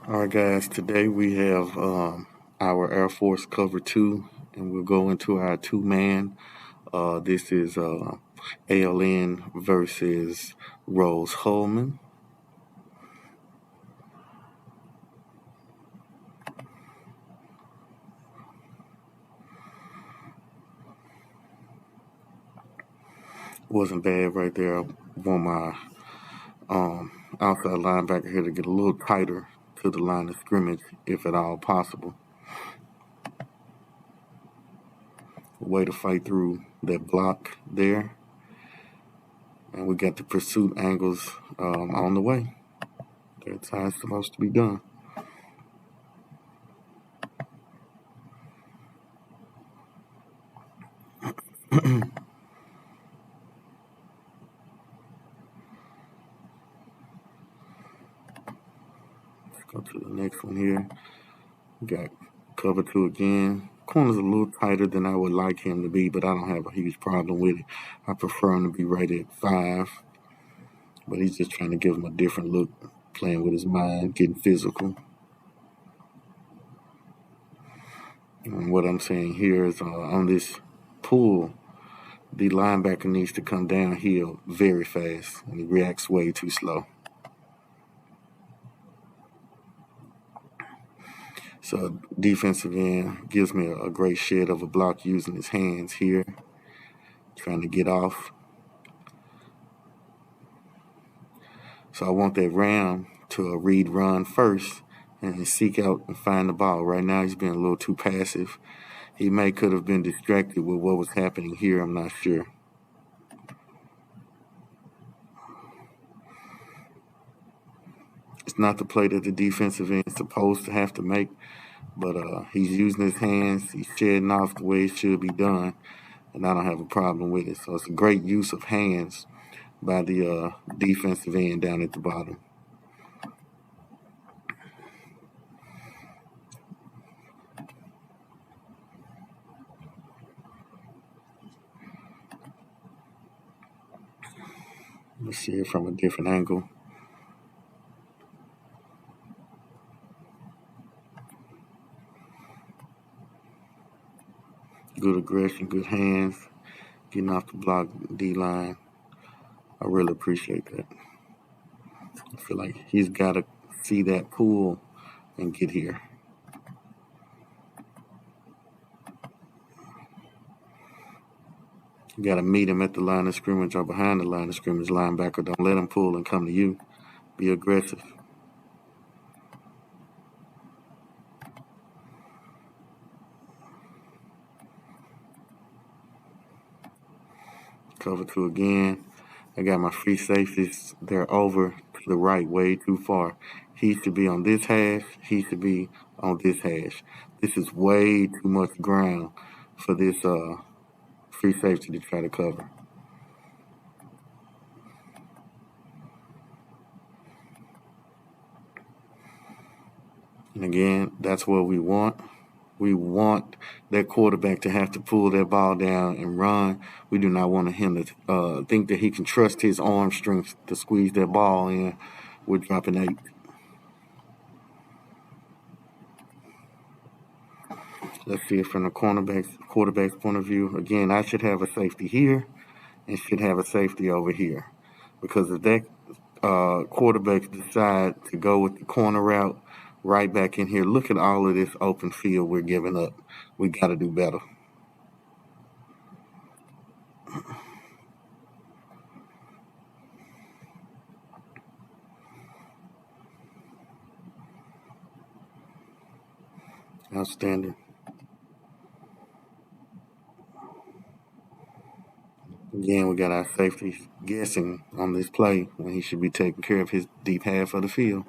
All right, guys. Today we have our Air Force cover two, and we'll go into our two-man. This is ALN versus Rose Hulman. Wasn't bad right there. I want my outside linebacker here to get a little tighter to the line of scrimmage, if at all possible. Way to fight through that block there. And we got the pursuit angles on the way. That's how it's supposed to be done. Let's go to the next one here. We got cover two again. Corner's a little tighter than I would like him to be, but I don't have a huge problem with it. I prefer him to be right at 5, but he's just trying to give him a different look, playing with his mind, getting physical. And what I'm saying here is on this pull, the linebacker needs to come downhill very fast, and he reacts way too slow. So defensive end gives me a great shed of a block using his hands here, trying to get off. So I want that ram to read run first and seek out and find the ball. Right now he's being a little too passive. He could have been distracted with what was happening here. I'm not sure. It's not the play that the defensive end is supposed to have to make, but he's using his hands. He's shedding off the way it should be done, and I don't have a problem with it. So it's a great use of hands by the defensive end down at the bottom. Let's see it from a different angle. Good aggression, good hands, getting off the block D-line. I really appreciate that. I feel like he's got to see that pull and get here. You got to meet him at the line of scrimmage or behind the line of scrimmage. Linebacker, don't let him pull and come to you. Be aggressive. Cover two again. I got my free safeties. They're over to the right, way too far. He should be on this hash. He should be on this hash. This is way too much ground for this free safety to try to cover. And again, that's what we want. We want that quarterback to have to pull that ball down and run. We do not want him to think that he can trust his arm strength to squeeze that ball in. We're dropping 8. Let's see it from the quarterback's point of view. Again, I should have a safety here and should have a safety over here. Because if that quarterbacks decide to go with the corner route right back in here, look at all of this open field we're giving up. We got to do better. Outstanding. Again, we got our safety guessing on this play when he should be taking care of his deep half of the field.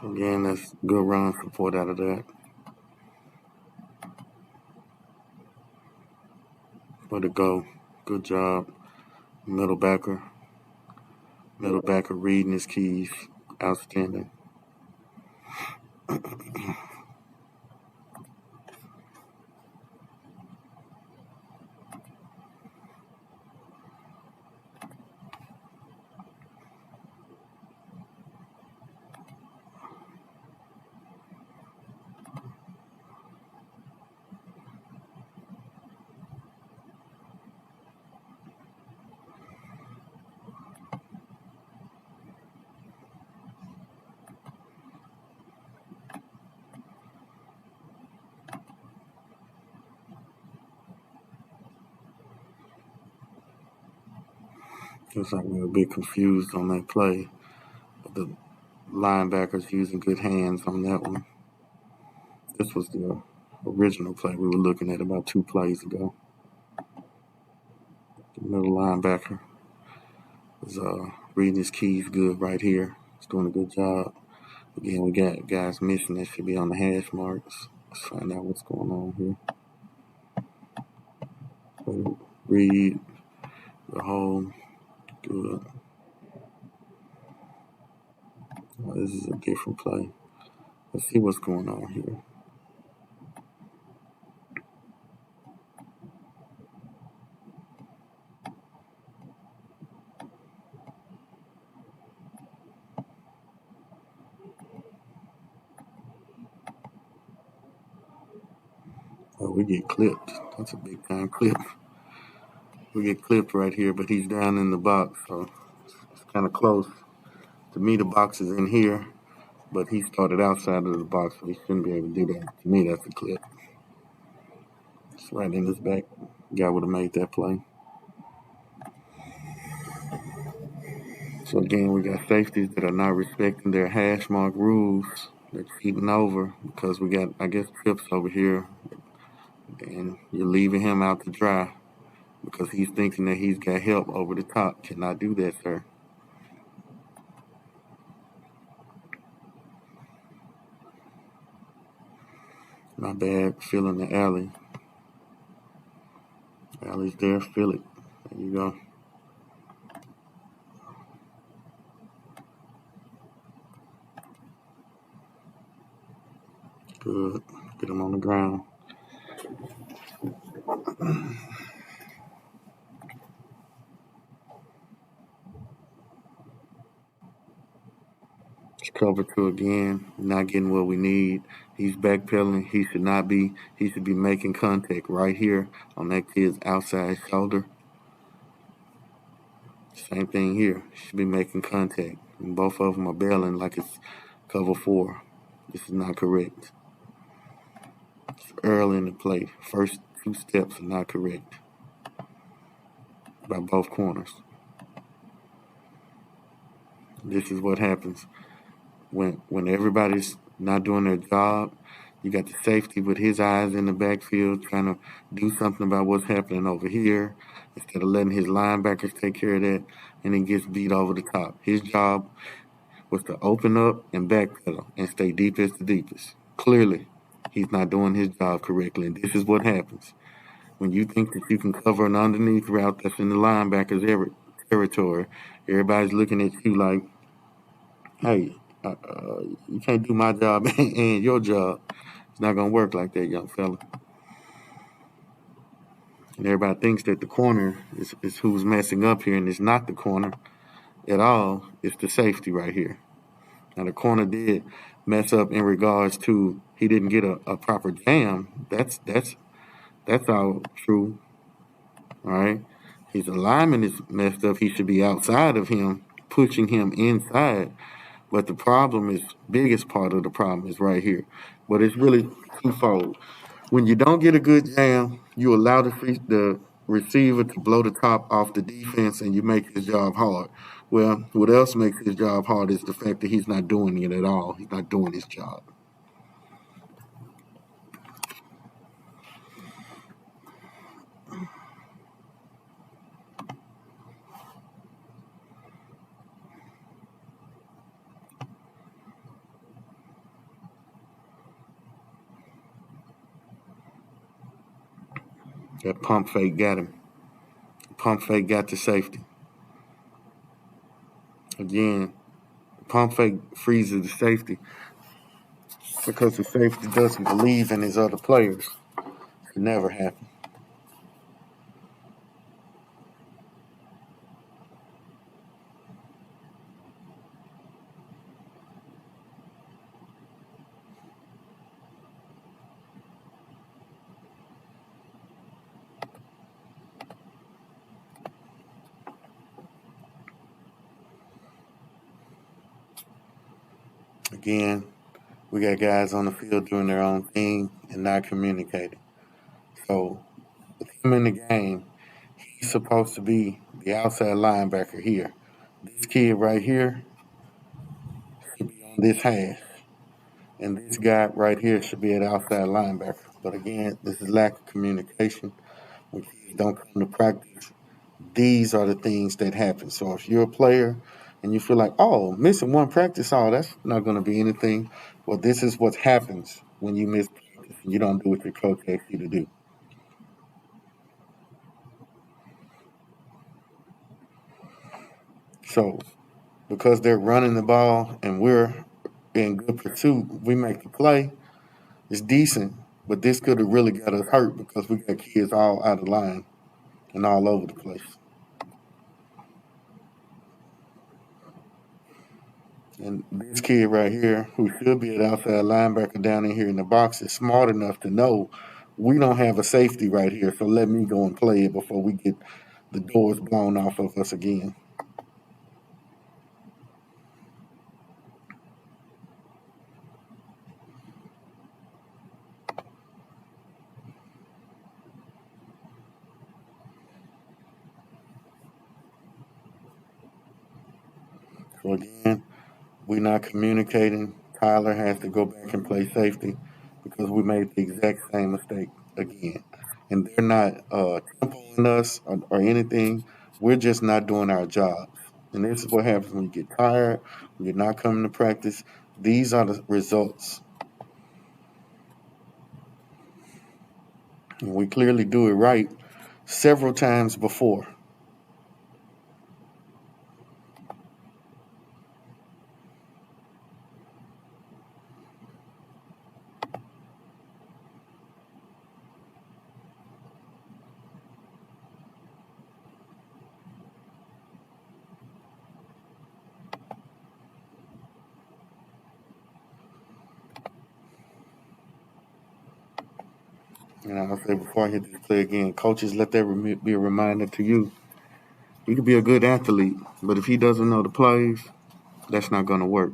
So again, that's good run support out of that. Way to go. Good job. Middle backer. Middle backer reading his keys. Outstanding. Looks like we were a bit confused on that play. But the linebackers using good hands on that one. This was the original play we were looking at about 2 plays ago. The middle linebacker is reading his keys good right here. He's doing a good job. Again, we got guys missing that should be on the hash marks. Let's find out what's going on here. So read the whole good. Oh, this is a different play. Let's see what's going on here. Oh, we get clipped. That's a big time clip. We get clipped right here, but he's down in the box, so it's kind of close. To me, the box is in here, but he started outside of the box, so he shouldn't be able to do that. To me, that's a clip. It's right in his back. Guy would have made that play. So again, we got safeties that are not respecting their hash mark rules. They're cheating over because we got, I guess, trips over here, and you're leaving him out to dry because he's thinking that he's got help over the top. Cannot do that, sir. Not bad. Filling the alley. Alley's there. Fill it. There you go. Good. Get him on the ground. It's cover 2 again. Not getting what we need. He's backpedaling. He should not be. He should be making contact right here on that kid's outside shoulder. Same thing here. Should be making contact. And both of them are bailing like it's cover 4. This is not correct. It's early in the play. First 2 steps are not correct by both corners. This is what happens when everybody's not doing their job. You got the safety with his eyes in the backfield trying to do something about what's happening over here instead of letting his linebackers take care of that, and he gets beat over the top. His job was to open up and backpedal and stay deep as the deepest. Clearly, he's not doing his job correctly, and this is what happens. When you think that you can cover an underneath route that's in the linebacker's territory, everybody's looking at you like, hey, you can't do my job and your job. It's not going to work like that, young fella. And everybody thinks that the corner is who's messing up here, and it's not the corner at all. It's the safety right here. Now, the corner did mess up in regards to he didn't get a proper jam. That's all true. All right. His alignment is messed up. He should be outside of him, pushing him inside. But the problem is, biggest part of the problem is right here. But it's really twofold. When you don't get a good jam, you allow the receiver to blow the top off the defense and you make his job hard. Well, what else makes his job hard is the fact that he's not doing it at all. He's not doing his job. That pump fake got him. Pump fake got the safety. Again, pump fake freezes the safety because the safety doesn't believe in his other players. It never happened. Again, we got guys on the field doing their own thing and not communicating. So with him in the game, he's supposed to be the outside linebacker here. This kid right here should be on this hash. And this guy right here should be an outside linebacker. But again, this is lack of communication. When kids don't come to practice, these are the things that happen. So if you're a player and you feel like, oh, missing one practice, oh, that's not going to be anything. Well, this is what happens when you miss practice and you don't do what your coach asks you to do. So because they're running the ball and we're in good pursuit, we make the play. It's decent, but this could have really got us hurt because we got kids all out of line and all over the place. And this kid right here, who should be an outside linebacker down in here in the box, is smart enough to know we don't have a safety right here, so let me go and play it before we get the doors blown off of us again. So again, we're not communicating. Tyler has to go back and play safety because we made the exact same mistake again. And they're not tempoing us or anything. We're just not doing our jobs. And this is what happens when you get tired, when you're not coming to practice. These are the results. And we clearly do it right several times before. And I'll say before I hit this play again, coaches, let that be a reminder to you. He could be a good athlete, but if he doesn't know the plays, that's not going to work.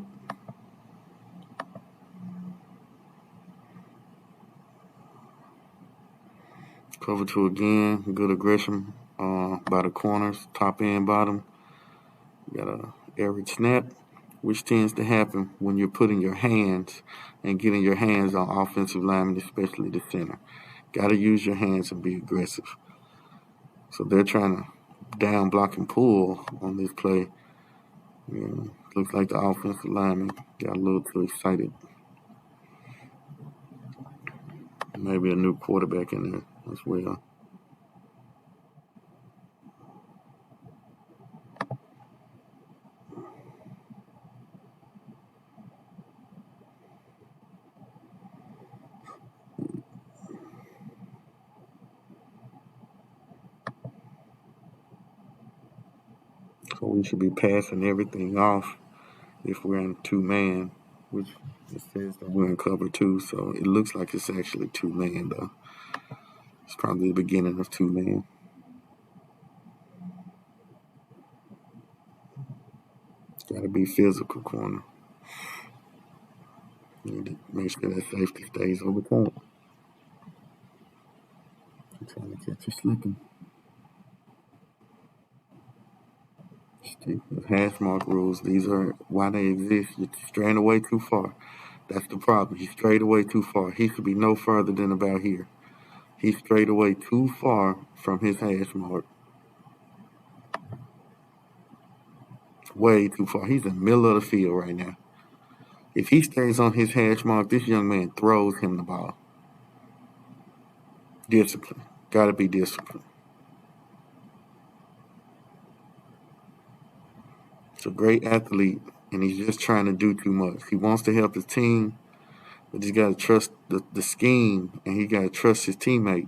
Cover two again. Good aggression by the corners, top and bottom. Got a average snap, which tends to happen when you're putting your hands and getting your hands on offensive linemen, especially the center. Got to use your hands and be aggressive. So they're trying to down block and pull on this play. Looks like the offensive lineman got a little too excited. Maybe a new quarterback in there as well. So we should be passing everything off if we're in two-man, which it says that we're in cover two, so it looks like it's actually two-man, though. It's probably the beginning of two-man. Got to be physical corner. Need to make sure that safety stays over top. I'm trying to catch you slipping. Stick with hash mark rules. These are why they exist. You're straying away too far. That's the problem. He strayed away too far. He should be no further than about here. He strayed away too far from his hash mark. Way too far. He's in the middle of the field right now. If he stays on his hash mark, this young man throws him the ball. Discipline. Gotta be disciplined. He's a great athlete, and he's just trying to do too much. He wants to help his team, but he's got to trust the scheme, and he got to trust his teammate.